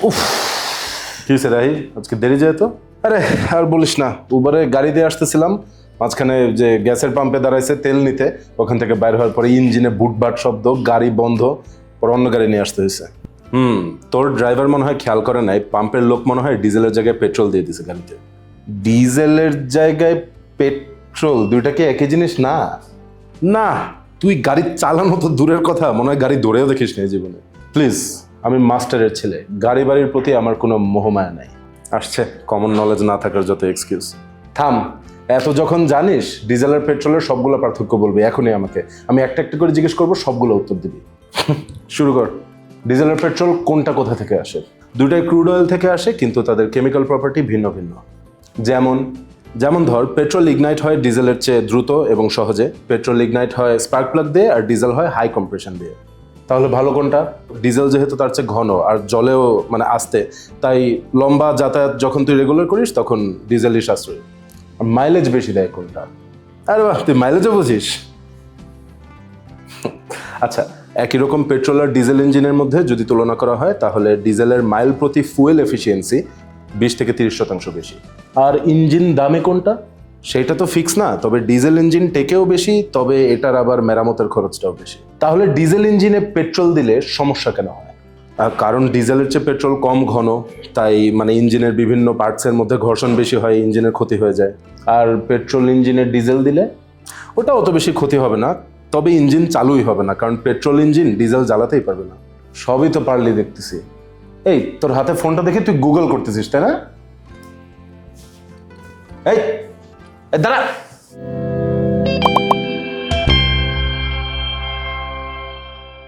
উফ, কি হয়েছে রাহি, আজকে দেরি যায় তো? আরে আর বলিস না, উবারে গাড়ি দিয়ে আসতেছিলাম, মাঝখানে যে গ্যাসের পাম্পে দাঁড়াইছে তেল নিতে, ওখান থেকে বাইর হওয়ার পরে ইঞ্জিনে বুটবাট শব্দ, গাড়ি বন্ধ, পর অন্য গাড়ি নিয়ে আসতে হয়েছে। তোর ড্রাইভার মনে হয় খেয়াল করে নাই, পাম্পের লোক মনে হয় ডিজেলের জায়গায় পেট্রোল দিয়ে দিছে গাড়িতে। ডিজেলের জায়গায় পেট্রোল, দুইটা কি একই জিনিস না? না, তুই গাড়ি চালানো তো দূরের কথা, মনে হয় গাড়ি দৌড়েও দেখিস না এই জীবনে। প্লিজ, আমি মাস্টারের ছেলে, গাড়ি বাড়ির প্রতি আমার কোনো মোহমায়া নাই। আসছে কমন নলেজ না থাকার যত এক্সকিউজ। থাম, এত যখন জানিস ডিজেল আর পেট্রোলের সবগুলো পার্থক্য বলবি এখনই আমাকে, আমি একটা একটা করে জিজ্ঞেস করবো, সবগুলো উত্তর দিবি। শুরু কর। ডিজেল আর পেট্রোল কোনটা কোথা থেকে আসে? দুটাই ক্রুড অয়েল থেকে আসে, কিন্তু তাদের কেমিক্যাল প্রপার্টি ভিন্ন ভিন্ন। যেমন যেমন ধর, পেট্রোল ইগনাইট হয় ডিজেলের চেয়ে দ্রুত এবং সহজে, পেট্রোল ইগনাইট হয় স্পার্ক প্লাগ দিয়ে, আর ডিজেল হয় হাই কম্প্রেশন দিয়ে। তাহলে ভালো কোনটা? ডিজেল যেহেতু তার চেয়ে ঘন আর জলেও মানে আস্তে, তাই লম্বা যাতায়াত যখন তুই রেগুলার করিস তখন ডিজেলই সাশ্রয়ী। আর মাইলেজ বেশি দেয় কোনটা? আরে বাহ, তুই মাইলেজও বুঝিস। আচ্ছা, একই রকম পেট্রোল আর ডিজেল ইঞ্জিনের মধ্যে যদি তুলনা করা হয়, তাহলে ডিজেলের মাইল প্রতি ফুয়েল এফিসিয়েন্সি 20 থেকে 30% বেশি। আর ইঞ্জিন দামে কোনটা? সেটা তো ফিক্স না, তবে ডিজেল ইঞ্জিন টেকেও বেশি, তবে এটার আবার মেরামতের খরচটাও বেশি। তাহলে ডিজেল ইঞ্জিনে পেট্রোল দিলে সমস্যা কেন হয়? কারণ ডিজেলের চেয়ে পেট্রোল কম ঘন, তাই মানে ইঞ্জিনের বিভিন্ন পার্টসের মধ্যে ঘর্ষণ বেশি হয়, ইঞ্জিনের ক্ষতি হয়ে যায়। আর পেট্রোল ইঞ্জিনে ডিজেল দিলে ওটা অত বেশি ক্ষতি হবে না, তবে ইঞ্জিন চালুই হবে না, কারণ পেট্রোল ইঞ্জিন ডিজেল জ্বালাতেই পারবে না। সবই তো পারলি দেখতেছি। এই তোর হাতে ফোনটা দেখে তুই গুগল করতেছিস তাই না? এই দাঁড়া।